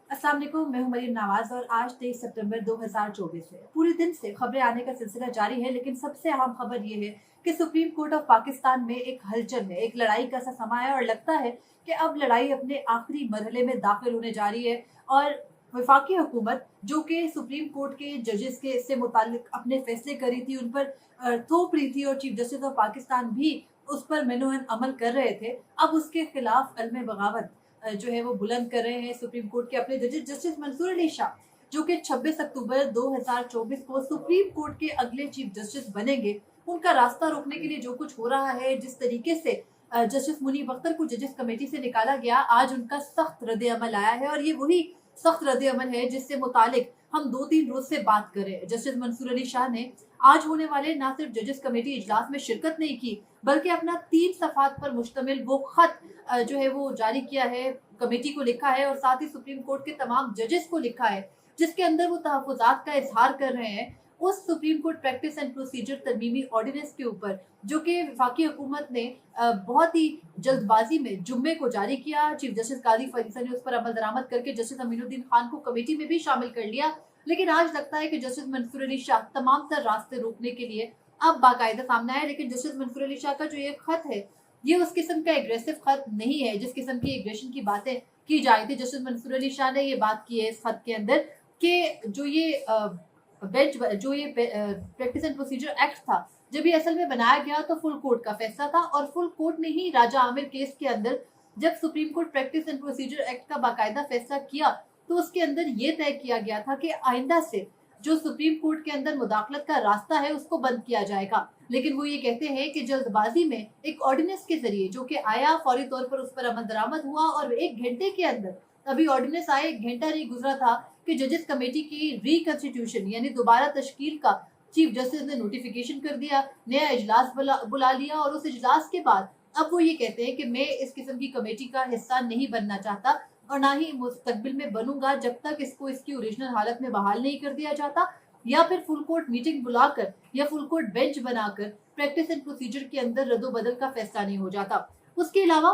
अस्सलाम वालेकुम, मैं हूं मरीम नवाज और आज 23 सितंबर 2024 है। पूरे दिन से खबरें आने का सिलसिला जारी है, लेकिन सबसे अहम खबर ये है कि सुप्रीम कोर्ट ऑफ पाकिस्तान में एक हलचल है, एक लड़ाई का सा समा है और लगता है कि अब लड़ाई अपने आखिरी मरहले में दाखिल होने जा रही है। और वफाकी हुकूमत जो कि सुप्रीम कोर्ट के जजेस के से मुतालिक अपने फैसले करी थी, उन पर थोप रही थी और चीफ जस्टिस ऑफ पाकिस्तान भी उस पर मेनूहन अमल कर रहे थे। अब उसके खिलाफ अलमे बगावत जो है वो बुलंद कर रहे हैं सुप्रीम कोर्ट के अपने जजेस जस्टिस मंसूर अली शाह, जो कि 26 अक्टूबर 2024 को सुप्रीम कोर्ट के अगले चीफ जस्टिस बनेंगे। उनका रास्ता रोकने के लिए जो कुछ हो रहा है, जिस तरीके से जस्टिस मुनीब अख्तर को जजेस कमेटी से निकाला गया, आज उनका सख्त रद्द अमल आया है और ये वही सख्त रद्द अमल है जिससे मुतालिक हम 2-3 रोज से बात कर रहे हैं। जस्टिस मंसूर अली शाह ने आज होने वाले ना सिर्फ जजेस कमेटी इजलास में शिरकत नहीं की, बल्कि अपना 3 सफात पर मुश्तमिल वो खत जो है वो जारी किया है, कमेटी को लिखा है और साथ ही सुप्रीम कोर्ट के तमाम जजेस को लिखा है, जिसके अंदर वो तहफ़्फ़ुज़ात का इजहार कर रहे हैं उस supreme court practice and procedure तरमीमी ऑर्डिनेंस के ऊपर, जो कि वफाकी हुकूमत ने बहुत ही जल्दबाजी में जुम्मे को जारी किया। चीफ जस्टिस काजी फरीसा ने उस पर अमल दरामद करके जस्टिस अमीनुद्दीन खान को कमेटी में भी शामिल कर लिया। लेकिन आज लगता है कि जस्टिस मंसूर अली शाह तमाम तर रास्ते रोकने के लिए अब बाकायदा सामने आए। लेकिन जस्टिस मंसूर अली शाह का जो ये खत है, ये उस किस्म का एग्रेसिव खत नहीं है जिस किस्म की एग्रेशन की बातें की जा रही थी। जस्टिस मंसूर अली शाह ने ये बात की है इस खत के अंदर कि जो ये प्रैक्टिस एंड प्रोसीजर एक्ट था, जब ये असल में बनाया गया तो फुल कोर्ट का फैसला था और फुल कोर्ट ने ही राजा आमिर केस के अंदर जब supreme court practice and procedure act का बाकायदा फैसला किया, तो उसके अंदर ये तय किया गया था कि आइंदा से जो सुप्रीम कोर्ट के अंदर मुदाखलत का रास्ता है उसको बंद किया जाएगा। लेकिन वो ये कहते हैं कि जल्दबाजी में एक ऑर्डिनेंस के जरिए जो कि आया, फौरी तौर पर उस पर अमल दरामद हुआ और 1 घंटे के अंदर, अभी ऑर्डिनेंस आए 1 घंटा नहीं गुजरा था कि जजेस कमेटी की रिकंस्टिट्यूशन यानी दोबारा तश्कील का चीफ जस्टिस ने नोटिफिकेशन कर दिया, नया इजलास बुला लिया और उस इजलास के बाद अब वो ये कहते हैं कि मैं इस किस्म की कमेटी का हिस्सा नहीं बनना चाहता और ना ही मुस्तकबिल में बनूंगा जब तक इसको इसकी ओरिजिनल हालत में बहाल नहीं कर दिया जाता या फिर फुल कोर्ट मीटिंग बुलाकर या फुल कोर्ट बेंच बनाकर प्रैक्टिस एंड प्रोसीजर के अंदर रद्दो बदल का फैसला नहीं हो जाता। उसके अलावा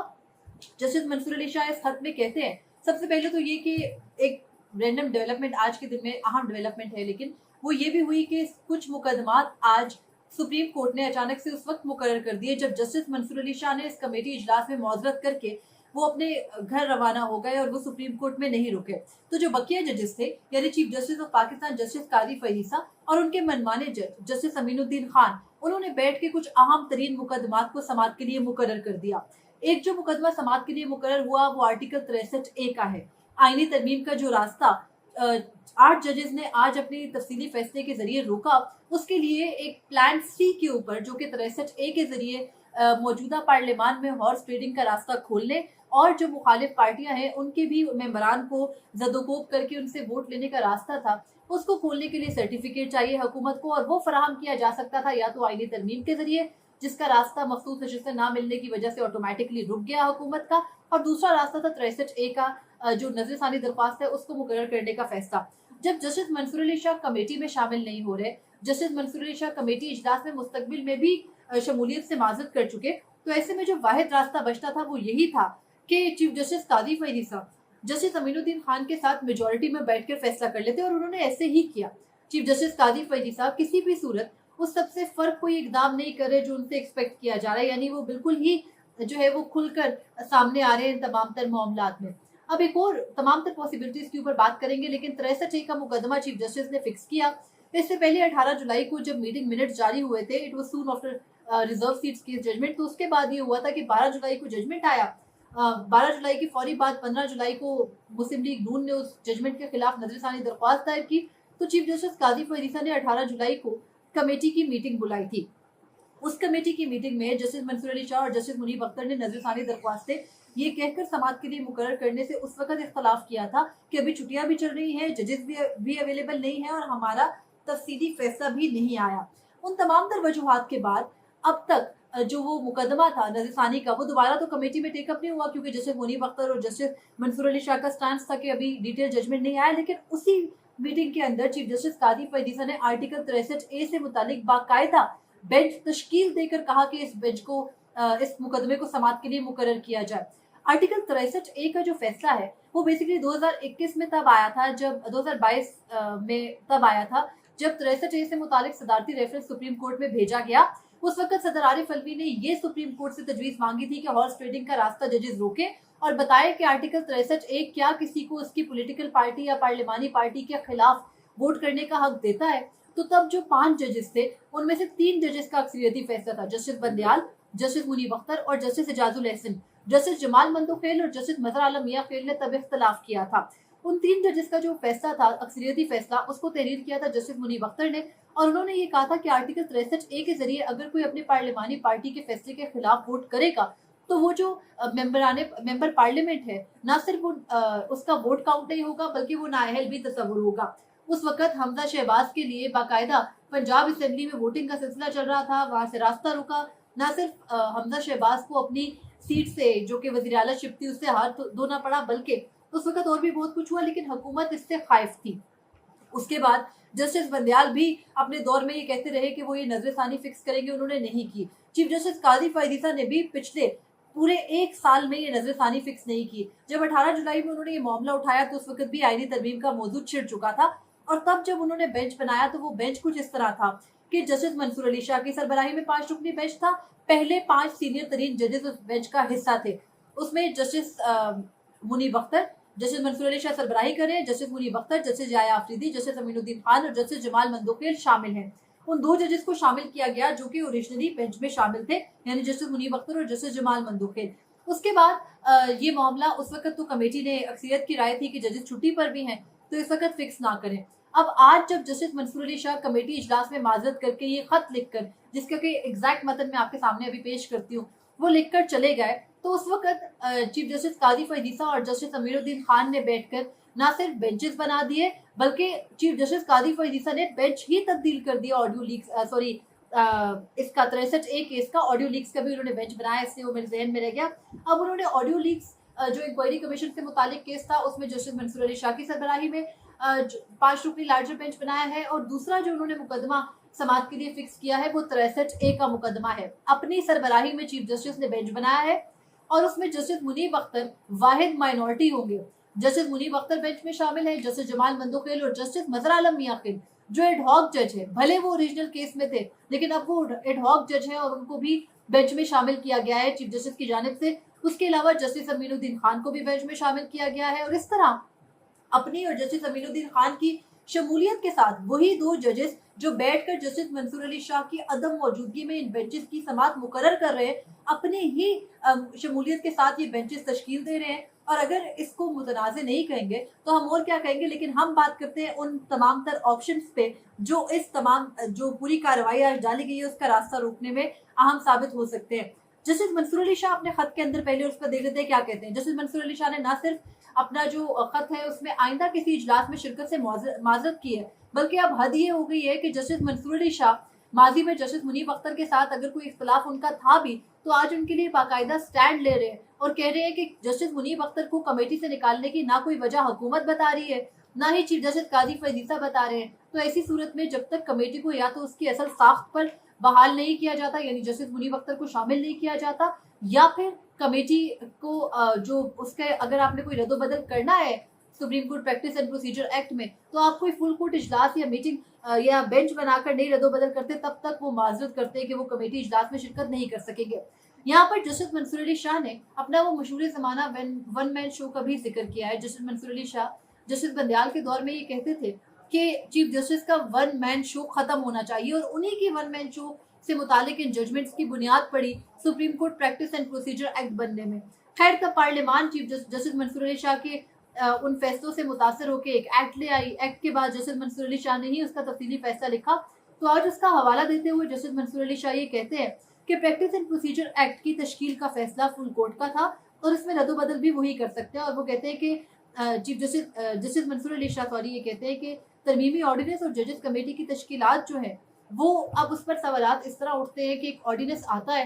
जस्टिस मंसूर अली शाह इस खत में कहते हैं, सबसे पहले तो ये कि एक रैंडम डेवलपमेंट आज के दिन में अहम डेवलपमेंट है, लेकिन वो ये भी हुई कि कुछ मुकदमात आज सुप्रीम कोर्ट ने अचानक से उस वक्त मुकर्रर कर दिए जब जस्टिस मंसूर अली शाह ने इस कमेटी इजलास में मौजरत करके वो अपने घर रवाना हो गए और वो सुप्रीम कोर्ट में नहीं रुके। तो जो बकिया जजेस थे यानी chief justice of Pakistan justice Qazi फरीसा और उनके मनमाने जज जस्टिस अमीनुद्दीन खान, उन्होंने बैठ के कुछ अहम तरीन मुकदमात को समाअत के लिए मुकर्रर कर दिया। एक जो मुकदमा समाअत के लिए मुकर्रर हुआ वो आर्टिकल 63A का है। आईनी तरमीम का जो रास्ता 8 जजेस ने आज अपनी तफसीली फैसले के जरिए रोका, उसके लिए एक प्लान सी के ऊपर जो कि 63A के जरिए मौजूदा पार्लियामान में हॉर्स ट्रेडिंग का रास्ता खोलने और जो मुखालिफ पार्टियां हैं उनके भी मेंबरान को जदोकोब करके उनसे वोट लेने का रास्ता था, उसको खोलने के लिए सर्टिफिकेट चाहिए हुकूमत को और वो फराहम किया जा सकता था या तो आईनी तरमीम के जरिए, जिसका रास्ता मखसूस नशिस्तें ना मिलने की वजह से ऑटोमेटिकली रुक गया हुकूमत का, और दूसरा रास्ता था 63A का जो नजरसानी दरख्वास्त है उसको मुकर्रर करने का फैसला। जब जस्टिस मंसूर अली शाह कमेटी में शामिल नहीं हो रहे, जस्टिस मंसूर अली शाह कमेटी इजलास में मुस्तकबिल में भी शमूलियत से माजरत कर चुके, तो ऐसे में जो वाहिद रास्ता बचता था वो यही था कि chief justice Qazi फरीसा justice Aminuddin Khan के साथ मेजोरिटी में बैठकर फैसला कर लेते और उन्होंने ऐसे ही किया। चीफ जस्टिस काजी फरीसा किसी भी सूरत उस सबसे फर्क कोई इकदाम नहीं कर रहे जो उनसे एक्सपेक्ट किया जा रहा है, यानी वो बिल्कुल ही जो है वो खुलकर सामने आ रहे हैं तमाम तर मामलात में। अब एक और तमाम तर पॉसिबिलिटीज के ऊपर बात करेंगे, लेकिन 63A का मुकदमा चीफ जस्टिस ने फिक्स किया। इससे पहले 18 जुलाई को जब मीटिंग मिनट्स जारी हुए थे, it was soon after reserve seats case judgement, तो उसके बाद ये हुआ था कि 12 जुलाई को जजमेंट आया। 12 जुलाई की फौरी बाद 15 जुलाई को मुस्लिम लीग नून ने उस जजमेंट के खिलाफ नजरसानी दरख्वास्त दायर की। तो चीफ जस्टिस काजी फरीसा ने 18 जुलाई को कमेटी की मीटिंग बुलाई थी। उस कमेटी की मीटिंग में जस्टिस मंसूर अली शाह और जस्टिस मुनीब अख्तर ने नजरसानी दरख्वास्तें ये कहकर समाअत के लिए मुकर्रर करने से उस वक्त इख्तलाफ किया था कि अभी छुट्टियां भी चल रही हैं, जजेस भी अवेलेबल नहीं है और हमारा तफसीली फैसला भी नहीं आया। उन तमाम तर वजूहात के बाद अब तक जो वो मुकदमा था नजरसानी का, वो दोबारा तो कमेटी में टेकअप नहीं हुआ क्योंकि जस्टिस मुनीब अख्तर और जस्टिस मंसूर अली शाह का स्टांस था कि अभी डिटेल जजमेंट नहीं आया। लेकिन उसी मीटिंग के अंदर चीफ जस्टिस काजी फरीसा ने आर्टिकल 63A से मुतालिक बाकायदा बेंच तश्कील देकर कहा कि इस बेंच को इस मुकदमे को समाअत के लिए मुकर्रर किया जाए। आर्टिकल 63A का जो फैसला है वो बेसिकली 2021 में तब आया था, जब 2022 में तब आया था जब 63A से मुतालिक सदारती रेफरेंस सुप्रीम कोर्ट में भेजा गया। उस वक्त सदर आरिफ अलवी ने ये सुप्रीम कोर्ट से तजवीज मांगी थी कि हॉर्स ट्रेडिंग का रास्ता जजेस रोके और बताए कि आर्टिकल 63A क्या किसी को उसकी पॉलिटिकल पार्टी या पार्लिमानी पार्टी के खिलाफ वोट करने का हक देता है। तो तब जो 5 जजेस थे उनमें से 3 जजेस का अक्सरियती फैसला था, जस्टिस बंदयाल, जस्टिस मुनीब अख्तर और जस्टिस एजाजुल एहसन। जस्टिस जमाल मंदोखेल और जस्टिस मजहर आलम मियां खेल ने तब इख्तलाफ किया था। उन 3 जजेस का जो फैसला था, अक्सरियती फैसला, उसको तहरीर किया था जस्टिस मुनीब अख्तर ने, और उन्होंने ये कहा था कि आर्टिकल 63A के जरिए अगर कोई अपनी पार्लिमानी पार्टी के फैसले के खिलाफ वोट करेगा तो वो जो मेंबर पार्लियामेंट है, ना सिर्फ उसका वोट काउंट नहीं होगा बल्कि वो नाअहल भी तस्वुर होगा। उस वक्त हमजा शहबाज के लिए बाकायदा पंजाब असेंबली में वोटिंग का सिलसिला चल रहा था, वहां से रास्ता रुका। ना सिर्फ हमजा शहबाज को अपनी सीट से, जो कि वज़ीर आला शिप थी, उससे हार धोना पड़ा, बल्कि उस वक्त और भी बहुत कुछ हुआ, लेकिन हुकूमत इससे खाइफ थी। उसके बाद जस्टिस बंदयाल भी अपने दौर में ये कहते रहे कि वो ये नजरसानी फिक्स करेंगे, उन्होंने नहीं की। चीफ जस्टिस काजी फैजीसा ने भी पिछले पूरे 1 साल में ये नजरसानी फिक्स नहीं की। जब 18 जुलाई में उन्होंने ये मामला उठाया तो उस वक्त भी आईनी तरमीम का मौजूद छिड़ चुका था, और तब जब उन्होंने बेंच बनाया तो वो बेंच कुछ इस तरह था कि जस्टिस मंसूर अली शाह की सरबराही में 5 रुकनी बेंच था। पहले 5 सीनियर तरीन जजेस उस बेंच का हिस्सा थे। उसमें जस्टिस मुनीब अख्तर, जस्टिस मंसूर अली शाह सरबराही करें, justice Munib Akhtar, justice Yahya Afridi, justice Aminuddin Khan और जस्टिस जमाल मंदोखेल शामिल हैं। उन 2 जजेस को शामिल किया गया जो कि ओरिजिनली बेंच में शामिल थे, यानी जस्टिस मुनीब अख्तर और जस्टिस जमाल मंदोखेल। उसके बाद ये मामला, उस वक्त तो कमेटी ने अक्सरियत की राय थी कि जजेस छुट्टी पर भी हैं तो इस वक्त फिक्स ना करें। अब आज जब जस्टिस मंसूर अली शाह कमेटी इजलास में माजरत करके ये खत लिखकर, जिसका कि एग्जैक्ट मतन मैं आपके सामने अभी पेश करती हूँ, वो लिखकर चले गए, तो उस वक्त चीफ जस्टिस काजी फैजीसा और जस्टिस अमीरुद्दीन खान ने बैठकर ना सिर्फ बेंचेस बना दिए, बल्कि चीफ जस्टिस काजी फैजीसा ने बेंच ही तब्दील कर दिया। ऑडियो लीक्स, सॉरी, इसका 63A केस का ऑडियो लीक्स का भी उन्होंने बेंच बनाया, इसलिए वो मेरे जहन में रह गया। अब उन्होंने ऑडियो लीक्स, जो इंक्वायरी कमीशन से मुतालिक केस था, उसमें जस्टिस मंसूर अली शाह की सरबराही में 5 रुकनी लार्जर बेंच बनाया है, और दूसरा जो उन्होंने मुकदमा समात के लिए फिक्स किया है वो 63A का मुकदमा है। अपनी सरबराही में चीफ जस्टिस ने बेंच बनाया है, और उसमें जस्टिस मुनीब अख्तर वाहिद माइनॉरिटी होंगे। जस्टिस मुनीब अख्तर बेंच में शामिल है, जस्टिस जमाल मंदोखेल और जस्टिस मजहर आलम मियां खेल जो एडहॉक जज है। भले वो ओरिजिनल केस में थे, लेकिन अब वो एडहॉक जज है और उनको भी बेंच में शामिल किया गया है चीफ जस्टिस की जानिब से। उसके अलावा जस्टिस अमीनुद्दीन खान को भी बेंच में शामिल किया गया है, और इस तरह अपनी और जस्टिस अमीनुद्दीन खान की शमूलियत के साथ वही 2 जजेस जो बैठकर जस्टिस मंसूर अली शाह की अदम मौजूदगी में इन बेंचेस की समात मुकर्रर कर रहे हैं, अपनी ही शमूलियत के साथ ये बेंचेस तश्कील दे रहे हैं। और अगर इसको मुतनाज़े नहीं कहेंगे तो हम और क्या कहेंगे, लेकिन हम बात करते हैं उन तमाम तर ऑप्शंस पे जो इस तमाम जो पूरी कार्रवाई आज डाली गई है उसका रास्ता रोकने में अहम साबित हो सकते हैं। जस्टिस मंसूर अली शाह अपने खत के अंदर, पहले उस पर देख लेते हैं क्या कहते हैं। जस्टिस मंसूर अली शाह ने ना सिर्फ अपना जो खत है उसमें आइंदा किसी इजलास में शिरकत से माजरत की है, बल्कि अब हद ये हो गई है कि जस्टिस मंसूर अली शाह माजी में जस्टिस मुनीब अख्तर के साथ अगर कोई इख्तलाफ उनका था भी तो आज उनके लिए बाकायदा स्टैंड ले रहे हैं और कह रहे हैं कि जस्टिस मुनीब अख्तर को कमेटी से निकालने की ना कोई वजह हुकूमत बता रही है, ना ही चीफ जस्टिस काजी फैजीसा बता रहे हैं। तो ऐसी सूरत में जब तक कमेटी को या तो उसकी असल साख्त पर बहाल नहीं किया जाता, यानी जस्टिस मुनीब अख्तर को शामिल नहीं किया जाता, या फिर कमेटी को जो उसके अगर आपने कोई रद्दोबदल करना है supreme court practice and procedure act में, तो आप कोई फुल कोर्ट इजलास या मीटिंग या बेंच बनाकर नहीं रद्दोबदल करते, तब तक वो माजरत करते हैं कि वो कमेटी इजलास में शिरकत नहीं कर सकेंगे। यहाँ पर जस्टिस मंसूर अली शाह ने अपना वो मशहूर ज़माना वन मैन शो का भी जिक्र किया है। जस्टिस मंसूर अली शाह जस्टिस बंदयाल के दौर में ये कहते थे कि चीफ जस्टिस का वन मैन शो खत्म होना चाहिए, और उन्हीं की वन मैन शो से मुतालिक इन जजमेंट्स की बुनियाद पड़ी supreme court practice and procedure act बनने में। खैर तब पार्लियामान चीफ जस्टिस मंसूर अली शाह के उन फैसलों से मुतासर होकर एक एक्ट ले आई। एक्ट के बाद जस्टिस मंसूर अली शाह ने ही उसका तफसीली फैसला लिखा। तो आज उसका हवाला देते हुए जस्टिस मंसूर अली शाह ये कहते हैं कि प्रैक्टिस एंड प्रोसीजर एक्ट की तश्कील का फैसला फुल कोर्ट का था और इसमें रद्दोबदल भी वही कर सकते हैं। और वो कहते हैं कि चीफ जस्टिस मंसूर अली शाह ये कहते हैं कि तरमीमी ऑर्डिनेंस और जजेस कमेटी की तश्कीलात जो है वो अब उस पर सवालात इस तरह उठते हैं कि एक ऑर्डिनेंस आता है,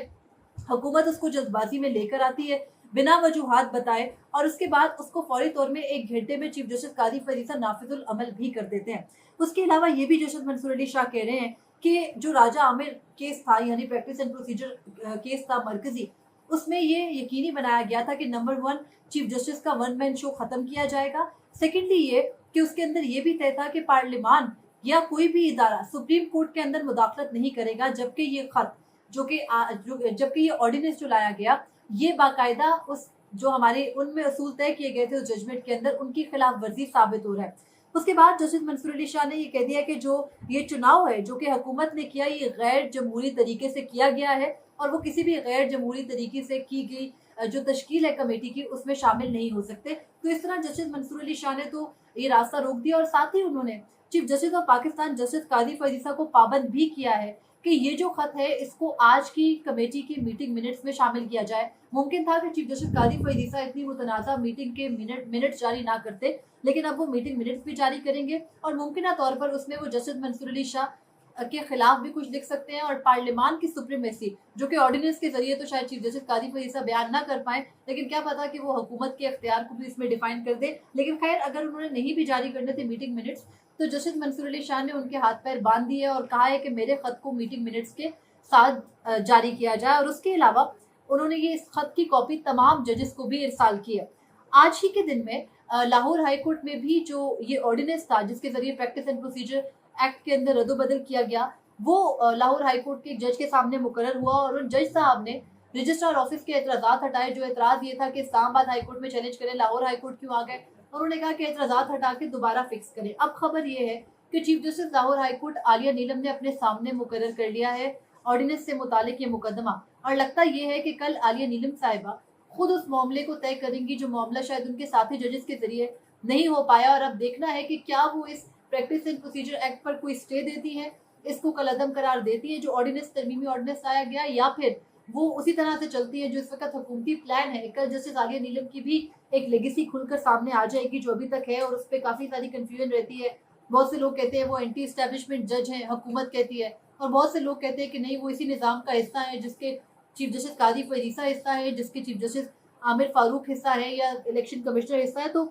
हुकूमत उसको जल्दबाजी में लेकर आती है बिना वजूहात बताए, और उसके बाद उसको फौरी तौर में 1 घंटे में चीफ जस्टिस काजी फैजीसा नाफिजुल अमल भी कर देते हैं। उसके अलावा ये भी जस्टिस मंसूर अली शाह कह रहे हैं कि जो राजा आमिर केस था, यानी प्रैक्टिस एंड प्रोसीजर केस था मरकजी, उसमें ये यकीनी बनाया गया था कि नंबर 1 चीफ जस्टिस का वन मैन शो खत्म किया जाएगा। सेकेंडली ये कि उसके अंदर ये भी तय था कि पार्लियामान या कोई भी इदारा सुप्रीम कोर्ट के अंदर मुदाखलत नहीं करेगा, जबकि ये खत जबकि ये ऑर्डिनेंस जो लाया गया ये बाकायदा उस जो हमारे उनमें असूल तय किए गए थे उस जजमेंट के अंदर उनकी खिलाफ वर्जी साबित हो रहा है। उसके बाद जस्टिस मंसूर अली शाह ने ये कह दिया कि जो ये चुनाव है जो कि हुकूमत ने किया ये गैर जमहूरी तरीके से किया गया है और वो किसी भी गैर जमहूरी तरीके से की गई जो तश्कील है कमेटी की उसमें शामिल नहीं हो सकते। तो इस तरह जस्टिस मंसूर अली शाह ने तो ये रास्ता रोक दिया और साथ ही उन्होंने chief justice of Pakistan justice Qazi Faez ईसा को पाबंद भी किया है कि ये जो खत है इसको आज की कमेटी की मीटिंग मिनट्स में शामिल किया जाए। मुमकिन था कि चीफ जस्टिस कादी फैज़ ईसा इतनी मुतनाज़ा मीटिंग के मिनट्स जारी ना करते, लेकिन अब वो मीटिंग मिनट्स भी जारी करेंगे और मुमकिन तौर पर उसमें वो जस्टिस मंसूर अली शाह के खिलाफ भी कुछ लिख सकते हैं और पार्लियामान की सुप्रीमेसी जो कि ऑर्डिनेंस के जरिए तो शायद चीफ जस्टिस कादी फैज़ ईसा बयान ना कर पाए, लेकिन क्या पता कि वो हुकूमत के अख्तियार को भी इसमें डिफाइन कर दे। लेकिन खैर अगर उन्होंने नहीं भी जारी करने थे मीटिंग मिनट्स तो जस्टिस मंसूर अली शाह ने उनके हाथ पैर बांध दिए और कहा है कि मेरे खत को मीटिंग मिनट्स के साथ जारी किया जाए और उसके अलावा उन्होंने ये इस खत की कॉपी तमाम जजेस को भी इरसाल की है। आज ही के दिन में लाहौर हाई कोर्ट में भी जो ये ऑर्डिनेंस था जिसके जरिए प्रैक्टिस एंड प्रोसीजर एक्ट के अंदर रद्दोबदल किया गया वो लाहौर हाई कोर्ट के एक जज के सामने मुकर्रर हुआ और उन जज साहब ने रजिस्ट्रार ऑफिस के एतराज़ात हटाए। जो एतराज़ ये था कि इस्लामाबाद हाई कोर्ट में चैलेंज करें, लाहौर हाई कोर्ट क्यों आ गए, उन्होंने कहा कि एतराज़ात हटा के दोबारा फिक्स करें। अब खबर ये है कि chief justice Lahore high court Aalia Neelum ने अपने सामने मुकर्रर कर लिया है ऑर्डिनेंस से मुतालिक ये मुकदमा और लगता ये है कि कल आलिया नीलम साहिबा खुद उस मामले को तय करेंगी जो मामला शायद उनके साथी जजेस के जरिए नहीं हो पाया। और अब देखना है कि क्या वो इस प्रैक्टिस एंड प्रोसीजर एक्ट पर कोई स्टे देती है, इसको कलअदम करार देती है जो ऑर्डिनेंस तरमीमी ऑर्डिनेंस लाया गया, या फिर वो उसी तरह से चलती है जो इस वक्त हुकूमती प्लान है। कल जस्टिस आलिया नीलम की भी एक लेगेसी खुलकर सामने आ जाएगी जो अभी तक है और उस पर काफ़ी सारी कन्फ्यूजन रहती है। बहुत से लोग कहते हैं वो एंटी एस्टेब्लिशमेंट जज हैं, हुकूमत कहती है, और बहुत से लोग कहते हैं कि नहीं वो इसी निज़ाम का हिस्सा है जिसके चीफ जस्टिस कादी फैज़ ईसा हिस्सा है, जिसके चीफ जस्टिस आमिर फारूक हिस्सा है या इलेक्शन कमिश्नर हिस्सा है। तो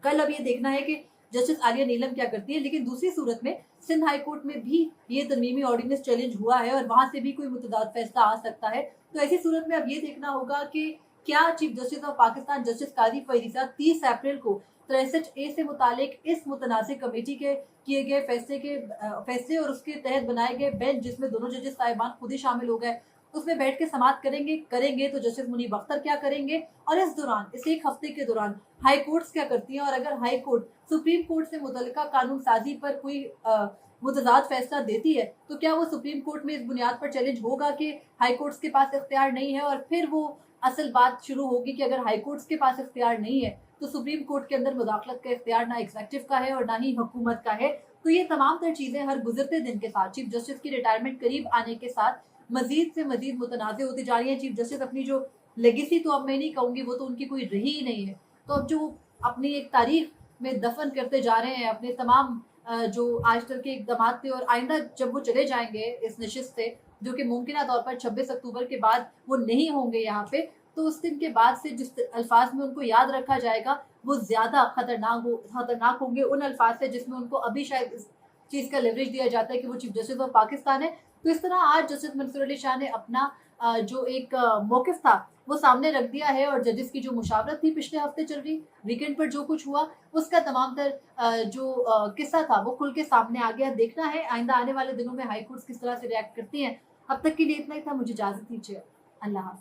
कल अब ये देखना है कि जस्टिस आलिया नीलम क्या करती है। लेकिन दूसरी सूरत में सिंध हाई कोर्ट में भी ये तरमीमी ऑर्डिनेंस चैलेंज हुआ है और वहां से भी कोई मुतदाद फैसला आ सकता है। तो ऐसी सूरत में अब ये देखना होगा कि क्या chief justice of Pakistan justice Qazi Faez ईसा 30 अप्रैल को 63A से मुतालिक इस मुतनाज़ कमेटी के किए गए फैसले और उसके तहत बनाए गए बेंच जिसमें दोनों जजेस साहिबान खुद ही शामिल हो गए उसमें बैठ के समाअत करेंगे तो जस्टिस मुनीब अख्तर क्या करेंगे और इस दौरान इस एक हफ्ते के दौरान हाई कोर्ट्स क्या करती हैं और अगर हाई कोर्ट सुप्रीम कोर्ट से मुतल्लिका कानून साजी पर कोई मुतजाद फैसला देती है तो क्या वो सुप्रीम कोर्ट में इस बुनियाद पर चैलेंज होगा कि हाई कोर्ट्स के पास इख्तियार नहीं है, और फिर वो असल बात शुरू होगी कि अगर हाई कोर्ट्स के पास इख्तियार नहीं है तो सुप्रीम कोर्ट के अंदर मुदाखलत का इख्तियार ना एग्जीक्यूटिव का है और ना ही हुकूमत का है। तो ये तमाम तर चीज़ें हर गुजरते दिन के साथ चीफ जस्टिस की रिटायरमेंट करीब आने के साथ मजीद से मजीद मुतनाज़ होती जा रही है। चीफ जस्टिस अपनी जो लेगेसी तो अब मैं नहीं कहूँगी, वो तो उनकी कोई रही ही नहीं है, तो अब जो अपनी एक तारीख में दफन करते जा रहे हैं अपने तमाम जो आज तक के इकदाम थे, और आइंदा जब वो चले जाएंगे इस नशिस्त से जो कि मुमकिन तौर पर 26 अक्टूबर के बाद वो नहीं होंगे यहाँ पे, तो उस दिन के बाद से जिस अल्फाज में उनको याद रखा जाएगा वो ज़्यादा खतरनाक होंगे उन अल्फाज से जिसमें उनको अभी शायद इस चीज़ का लेवरेज दिया जाता है कि वो चीफ जस्टिस ऑफ पाकिस्तान है। तो इस तरह आज जस्टिस मंसूर अली शाह ने अपना जो एक मौक़िफ़ था वो सामने रख दिया है और जजेस की जो मुशावरत थी पिछले हफ्ते चल रही वीकेंड पर जो कुछ हुआ उसका तमाम तर जो किस्सा था वो खुल के सामने आ गया। देखना है आइंदा आने वाले दिनों में हाई कोर्ट्स किस तरह से रिएक्ट करती हैं। अब तक के लिए इतना ही था, मुझे इजाज़त दीजिए। अल्लाह हाफ़िज़।